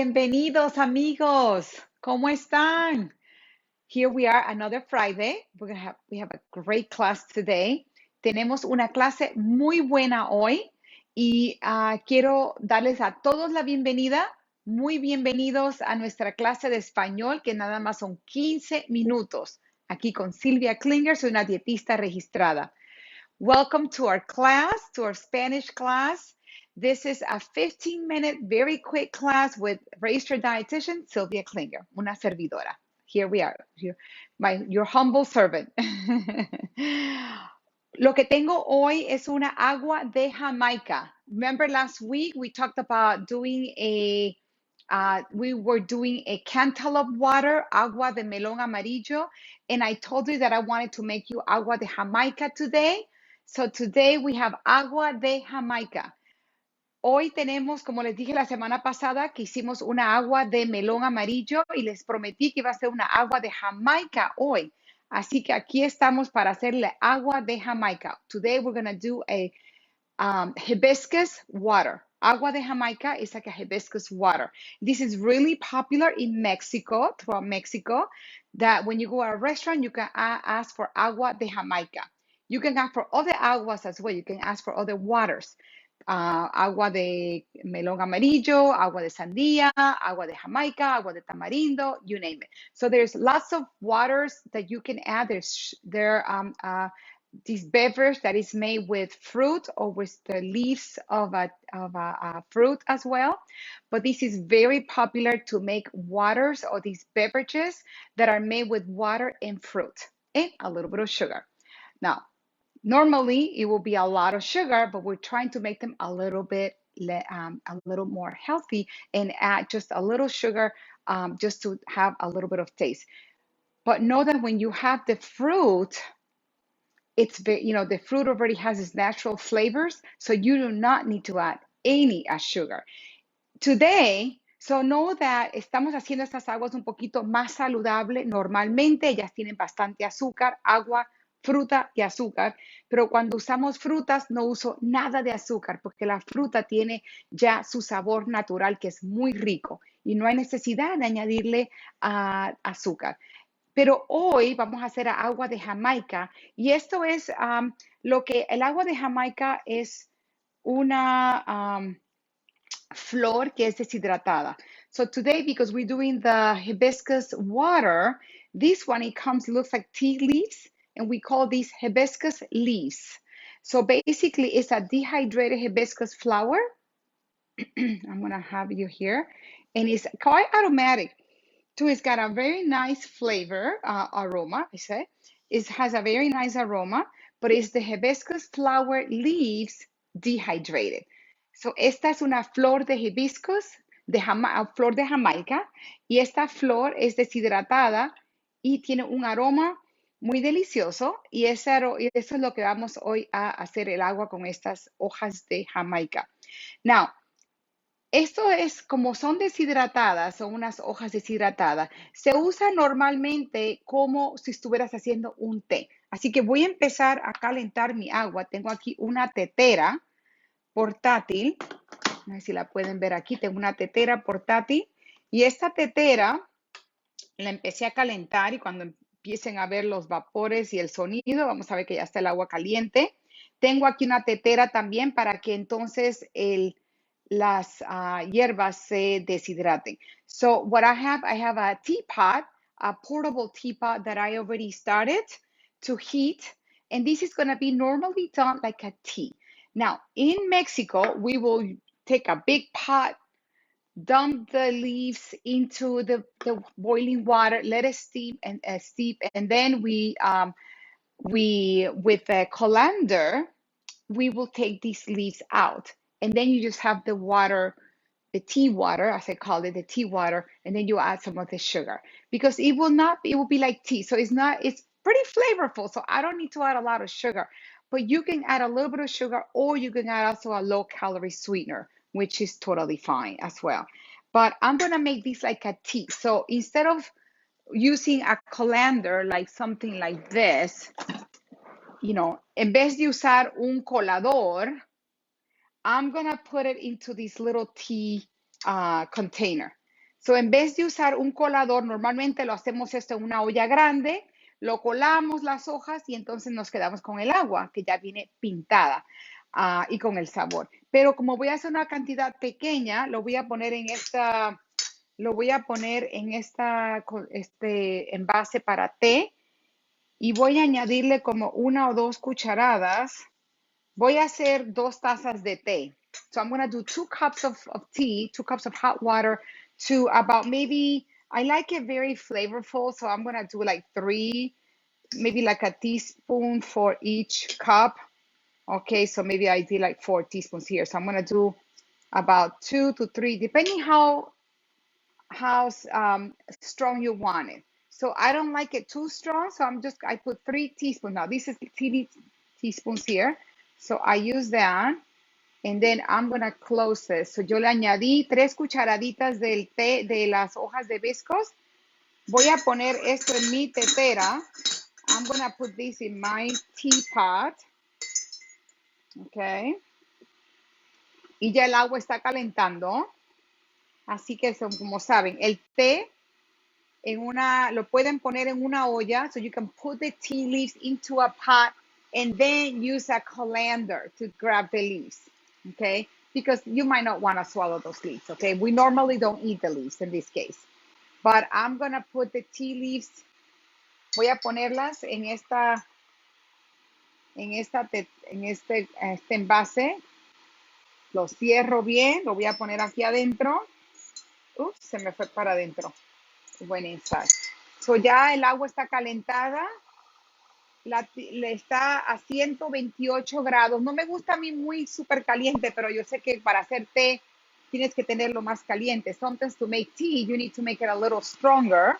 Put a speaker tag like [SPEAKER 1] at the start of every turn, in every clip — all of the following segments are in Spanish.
[SPEAKER 1] Bienvenidos amigos. ¿Cómo están? Here we are another Friday. We have a great class today. Tenemos una clase muy buena hoy y quiero darles a todos la bienvenida. Muy bienvenidos a nuestra clase de español que nada más son 15 minutos. Aquí con Sylvia Klinger, soy una dietista registrada. Welcome to our class, to our Spanish class. This is a 15-minute, very quick class with registered dietitian, Sylvia Klinger, una servidora. Here we are, your humble servant. Lo que tengo hoy es una agua de Jamaica. Remember last week we talked about doing we were doing a cantaloupe water, agua de melón amarillo, and I told you that I wanted to make you agua de Jamaica today. So today we have agua de Jamaica. Hoy tenemos, como les dije la semana pasada, que hicimos una agua de melón amarillo y les prometí que iba a ser una agua de Jamaica hoy. Así que aquí estamos para hacerle agua de Jamaica. Today we're going to do a hibiscus water. Agua de Jamaica is like a hibiscus water. This is really popular in Mexico, throughout Mexico, that when you go to a restaurant, you can ask for agua de Jamaica. You can ask for other aguas as well. You can ask for other waters. Agua de melón amarillo, agua de sandía, agua de Jamaica, agua de tamarindo, you name it. So there's lots of waters that you can add. This beverage that is made with fruit or with the leaves of a fruit as well. But this is very popular to make waters or these beverages that are made with water and fruit and a little bit of sugar. Now, normally it will be a lot of sugar, but we're trying to make them a little more healthy and add just a little sugar just to have a little bit of taste. But know that when you have the fruit, the fruit already has its natural flavors, so you do not need to add any sugar. Today, so know that estamos haciendo estas aguas un poquito más saludable. Normalmente ellas tienen bastante azúcar, agua, fruta y azúcar, pero cuando usamos frutas no uso nada de azúcar porque la fruta tiene ya su sabor natural que es muy rico y no hay necesidad de añadirle azúcar. Pero hoy vamos a hacer agua de Jamaica y esto es el agua de Jamaica es una flor que es deshidratada. So today, because we're doing the hibiscus water, this one, looks like tea leaves, and we call these hibiscus leaves. So basically, it's a dehydrated hibiscus flower. I'm going to have you here. And it's quite aromatic. Too, it's got a very nice flavor, aroma, I say. It has a very nice aroma, but it's the hibiscus flower leaves dehydrated. So esta es una flor de hibiscus, flor de Jamaica, y esta flor es deshidratada y tiene un aroma muy delicioso, y eso es lo que vamos hoy a hacer el agua con estas hojas de Jamaica. Now, esto es como son deshidratadas, son unas hojas deshidratadas. Se usa normalmente como si estuvieras haciendo un té. Así que voy a empezar a calentar mi agua. Tengo aquí una tetera portátil. No sé si la pueden ver aquí. Tengo una tetera portátil. Y esta tetera la empecé a calentar y cuando empiecen a ver los vapores y el sonido, vamos a ver que ya está el agua caliente. Tengo aquí una tetera también para que entonces las hierbas se deshidraten. So what I have a teapot, a portable teapot that I already started to heat. And this is going to be normally done like a tea. Now, in Mexico, we will take a big pot, dump the leaves into the boiling water, let it steep, and then we with a colander, we will take these leaves out. And then you just have the water, the tea water, as I call it, the tea water, and then you add some of the sugar because it will be like tea. So it's pretty flavorful. So I don't need to add a lot of sugar, but you can add a little bit of sugar or you can add also a low calorie sweetener, which is totally fine as well. But I'm going to make this like a tea. So instead of using a colander, like something like this, en vez de usar un colador, I'm going to put it into this little tea container. So, en vez de usar un colador, normalmente lo hacemos esto en una olla grande, lo colamos las hojas y entonces nos quedamos con el agua que ya viene pintada y con el sabor. Pero como voy a hacer una cantidad pequeña, lo voy a poner en este envase para té y voy a añadirle como 1 o 2 cucharadas. Voy a hacer 2 tazas de té. So I'm going to do 2 cups of tea, 2 cups of hot water to about maybe, I like it very flavorful, so I'm going to do like 3, maybe like a teaspoon for each cup. Okay, so maybe I did like 4 teaspoons here. So I'm going to do about 2 to 3, depending how strong you want it. So I don't like it too strong, so I put 3 teaspoons. Now this is teaspoons here. So I use that, and then I'm gonna close this. So yo le añadí 3 cucharaditas del té de las hojas de hibiscus. Voy a poner esto en mi tetera. I'm gonna put this in my teapot. Okay. Y ya el agua está calentando. Así que como saben, el té lo pueden poner en una olla, so you can put the tea leaves into a pot and then use a colander to grab the leaves, okay? Because you might not want to swallow those leaves, okay? We normally don't eat the leaves in this case. But I'm going to put the tea leaves, voy a ponerlas en este envase. Lo cierro bien, lo voy a poner aquí adentro. Ups, se me fue para adentro. Went inside. So ya el agua está calentada. Le está a 128 grados. No me gusta a mí muy súper caliente, pero yo sé que para hacer té tienes que tenerlo más caliente. Sometimes to make tea, you need to make it a little stronger.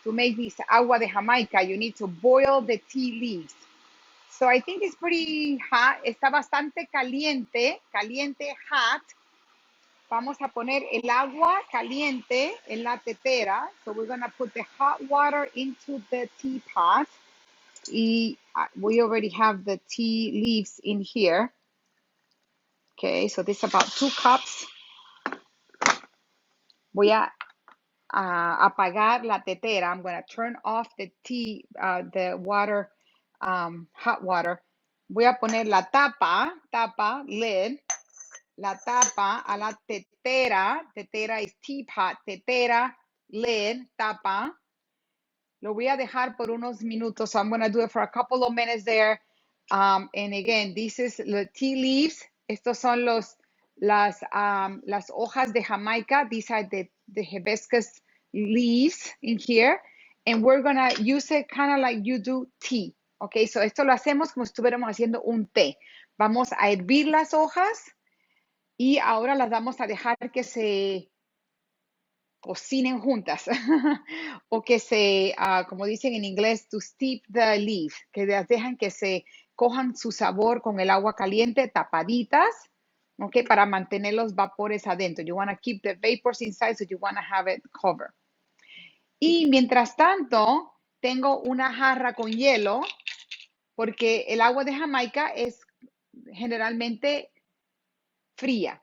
[SPEAKER 1] To make this agua de Jamaica, you need to boil the tea leaves. So I think it's pretty hot. Está bastante caliente, hot. Vamos a poner el agua caliente en la tetera. So we're going to put the hot water into the teapot. We already have the tea leaves in here. Okay, so this is about 2 cups. Voy a apagar la tetera. I'm going to turn off the the water, hot water. Voy a poner la tapa, lid, la tapa a la tetera. Tetera is teapot, tetera, lid, tapa. Lo voy a dejar por unos minutos. So I'm going to do it for a couple of minutes there. And again, this is the tea leaves. Estos son las hojas de Jamaica. These are the hibiscus leaves in here. And we're going to use it kind of like you do tea. Okay, so esto lo hacemos como si estuviéramos haciendo un té. Vamos a hervir las hojas y ahora las vamos a dejar que se cocinen juntas o que como dicen en inglés, to steep the leaf, que las dejan que se cojan su sabor con el agua caliente, tapaditas, okay, para mantener los vapores adentro. You want to keep the vapors inside, so you want to have it covered. Y mientras tanto, tengo una jarra con hielo, porque el agua de Jamaica es generalmente fría.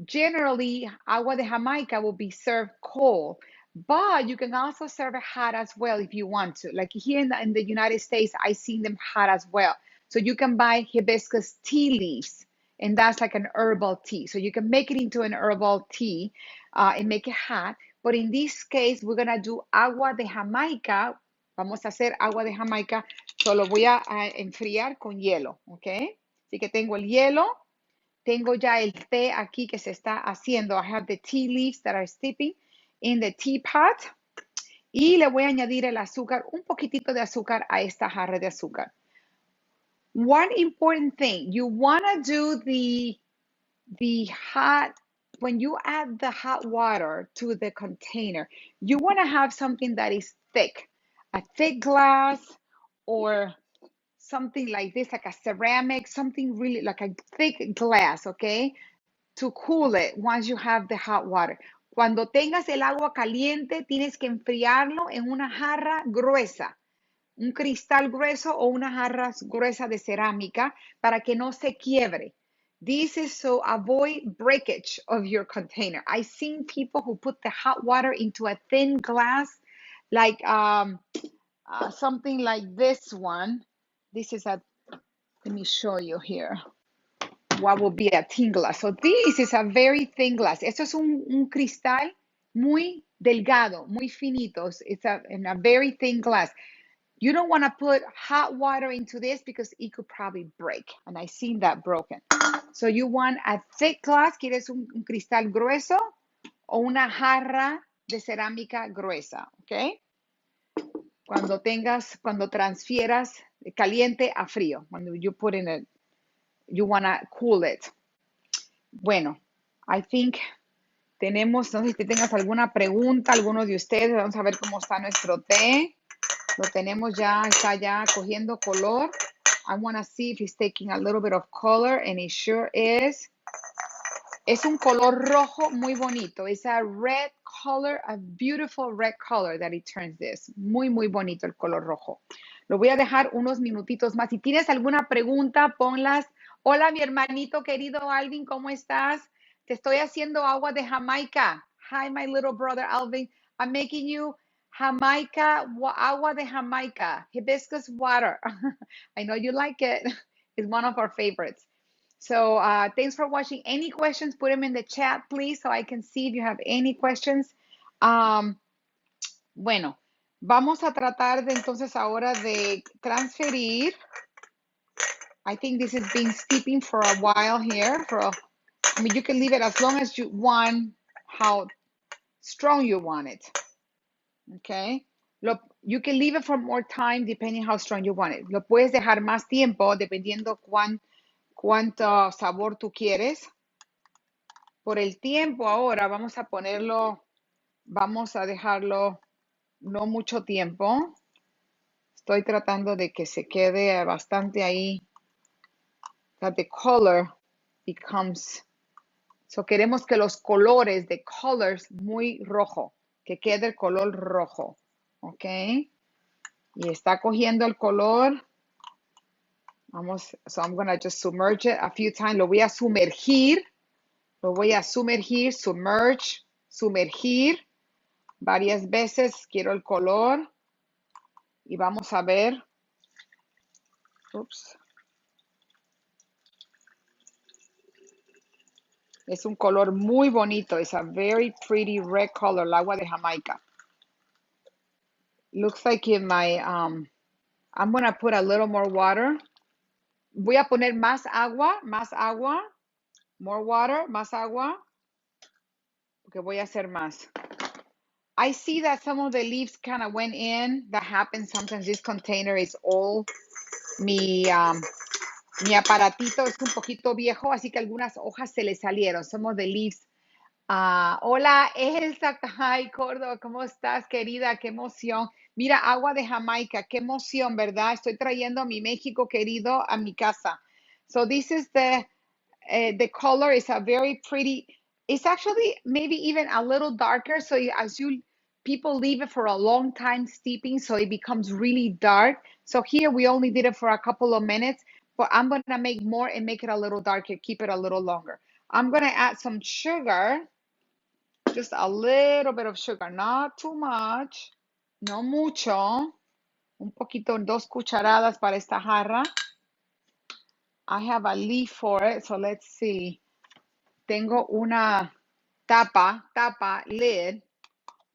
[SPEAKER 1] Generally, agua de Jamaica will be served cold, but you can also serve it hot as well if you want to. Like here in the United States, I've seen them hot as well. So you can buy hibiscus tea leaves, and that's like an herbal tea. So you can make it into an herbal tea and make it hot. But in this case, we're going to do agua de Jamaica. Vamos a hacer agua de Jamaica. Solo voy a enfriar con hielo, ¿ok? Así que tengo el hielo. Tengo ya el té aquí que se está haciendo. I have the tea leaves that are steeping in the teapot. Y le voy a añadir el azúcar, un poquitito de azúcar a esta jarra de azúcar. One important thing, you want to do the hot, when you add the hot water to the container, you want to have something that is thick, a thick glass or something like this, like a ceramic, something really like a thick glass, okay? To cool it once you have the hot water. Cuando tengas el agua caliente, tienes que enfriarlo en una jarra gruesa, un cristal grueso o una jarra gruesa de cerámica para que no se quiebre. This is so avoid breakage of your container. I've seen people who put the hot water into a thin glass, like something like this one. This is a, let me show you here. What will be a thin glass? So this is a very thin glass. Esto es un cristal muy delgado, muy finito. It's in a very thin glass. You don't want to put hot water into this because it could probably break. And I've seen that broken. So you want a thick glass. ¿Quieres un cristal grueso o una jarra de cerámica gruesa? ¿Ok? Cuando transfieras caliente a frío. Cuando you put in it, you want to cool it. Bueno, I think tenemos, no sé si tengas alguna pregunta, alguno de ustedes. Vamos a ver cómo está nuestro té. Lo tenemos ya, está ya cogiendo color. I want to see if it's taking a little bit of color, and it sure is. Es un color rojo muy bonito. It's a red color, a beautiful red color that it turns this. Muy, muy bonito el color rojo. Lo voy a dejar unos minutitos más. Si tienes alguna pregunta, ponlas. Hola, mi hermanito querido Alvin, ¿cómo estás? Te estoy haciendo agua de Jamaica. Hi, my little brother Alvin. I'm making you Jamaica, agua de Jamaica, hibiscus water. I know you like it. It's one of our favorites. So thanks for watching. Any questions, put them in the chat, please, so I can see if you have any questions. Bueno, vamos a tratar de entonces ahora de transferir. I think this has been steeping for a while here. I mean, you can leave it as long as you want, how strong you want it. Okay. You can leave it for more time depending how strong you want it. Lo puedes dejar más tiempo dependiendo cuánto sabor tú quieres. Por el tiempo ahora vamos a ponerlo, vamos a dejarlo no mucho tiempo. Estoy tratando de que se quede bastante ahí. That the color becomes, so queremos que los colores, the colors, muy rojo, que quede el color rojo. Ok. Y está cogiendo el color. Vamos, so I'm going to just submerge it a few times. Lo voy a sumergir. Lo voy a sumergir, submerge, sumergir. Varias veces quiero el color. Y vamos a ver. Oops. Es un color muy bonito. It's a very pretty red color, el agua de Jamaica. Looks like in my, I'm going to put a little more water. Voy a poner más agua, more water, más agua, porque voy a hacer más. I see that some of the leaves kind of went in. That happens sometimes. This container is old. Mi aparatito es un poquito viejo, así que algunas hojas se le salieron. Some of the leaves. Hola, Elsa. Hi, Córdoba. ¿Cómo estás, querida? Qué emoción. Mira, agua de Jamaica. Qué emoción, ¿verdad? Estoy trayendo a mi México querido a mi casa. So this is the color is a very pretty. It's actually maybe even a little darker. So people leave it for a long time steeping, so it becomes really dark. So here we only did it for a couple of minutes, but I'm going to make more and make it a little darker, keep it a little longer. I'm going to add some sugar, just a little bit of sugar, not too much, no mucho, un poquito, 2 cucharadas para esta jarra. I have a leaf for it, so let's see. Tengo una tapa, lid,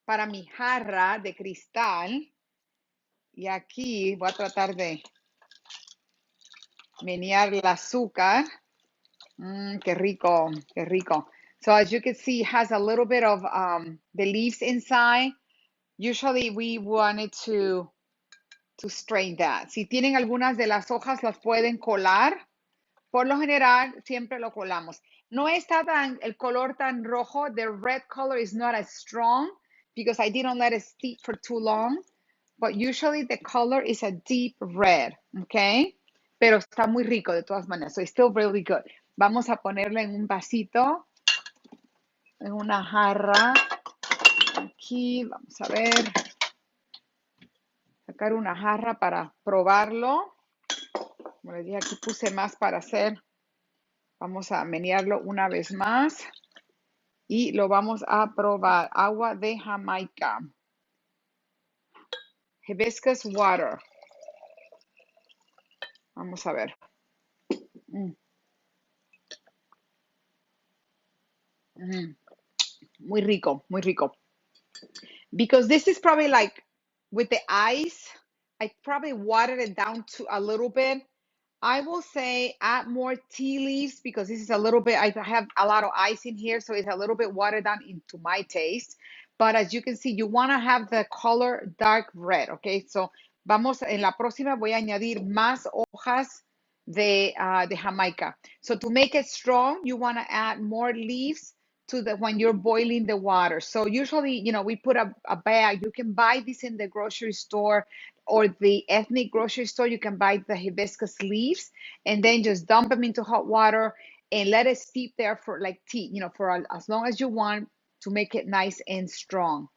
[SPEAKER 1] para mi jarra de cristal. Y aquí voy a tratar de menear el azúcar. Qué rico, qué rico. So as you can see, it has a little bit of the leaves inside. Usually we wanted to strain that. Si tienen algunas de las hojas, las pueden colar. Por lo general, siempre lo colamos. No está el color tan rojo. The red color is not as strong because I didn't let it steep for too long. But usually the color is a deep red, okay? Pero está muy rico de todas maneras. So it's still really good. Vamos a ponerlo en un vasito, en una jarra. Aquí, vamos a ver. Sacar una jarra para probarlo. Como les dije, aquí puse más para hacer Vamos a menearlo una vez más y lo vamos a probar. Agua de Jamaica. Hibiscus water. Vamos a ver. Mm, mm, muy rico, muy rico. Because this is probably like with the ice, I probably watered it down to a little bit. I will say add more tea leaves because this is a little bit, I have a lot of ice in here, so it's a little bit watered down into my taste. But as you can see, you want to have the color dark red, okay? So vamos, en la próxima voy a añadir más hojas de Jamaica. So to make it strong, you want to add more leaves to the when you're boiling the water. So usually, we put a bag. You can buy this in the grocery store or the ethnic grocery store. You can buy the hibiscus leaves and then just dump them into hot water and let it steep there for like tea, for as long as you want to make it nice and strong.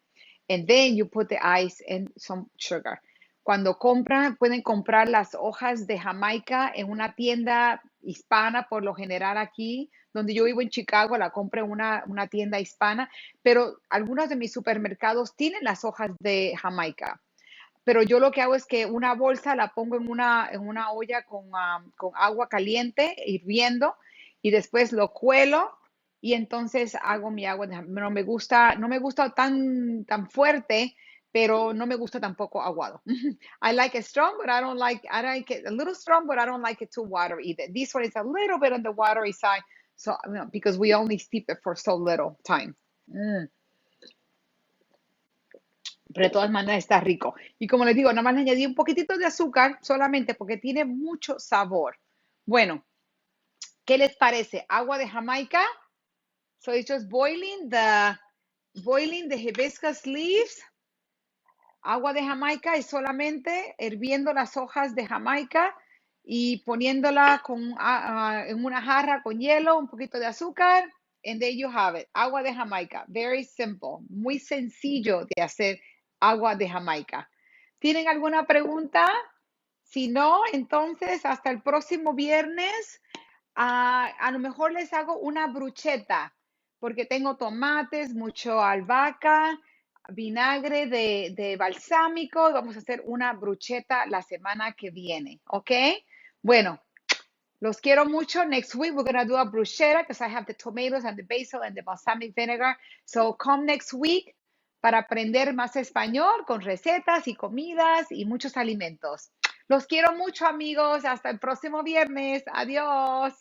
[SPEAKER 1] And then you put the ice and some sugar. Cuando compran, pueden comprar las hojas de Jamaica en una tienda hispana, por lo general aquí, donde yo vivo en Chicago, la compro en una tienda hispana, pero algunos de mis supermercados tienen las hojas de Jamaica. Pero yo lo que hago es que una bolsa la pongo en una olla con agua caliente, hirviendo, y después lo cuelo y entonces hago mi agua. No me gusta tan fuerte, pero no me gusta tampoco aguado. I like it strong, but I like it a little strong, but I don't like it too watery either. This one is a little bit on the watery side, so because we only steep it for so little time. Mm. Pero de todas maneras está rico. Y como les digo, nada más le añadí un poquitito de azúcar solamente porque tiene mucho sabor. Bueno, ¿qué les parece? Agua de Jamaica. So it's just boiling the hibiscus leaves. Agua de Jamaica es solamente hirviendo las hojas de Jamaica y poniéndola en una jarra con hielo, un poquito de azúcar, and there you have it. Agua de Jamaica. Very simple. Muy sencillo de hacer agua de Jamaica. ¿Tienen alguna pregunta? Si no, entonces hasta el próximo viernes. A lo mejor les hago una brucheta porque tengo tomates, mucho albahaca, vinagre de balsámico. Vamos a hacer una brucheta la semana que viene, ¿ok? Bueno, los quiero mucho. Next week we're going to do a bruschetta because I have the tomatoes and the basil and the balsamic vinegar. So come next week para aprender más español con recetas y comidas y muchos alimentos. Los quiero mucho, amigos. Hasta el próximo viernes. Adiós.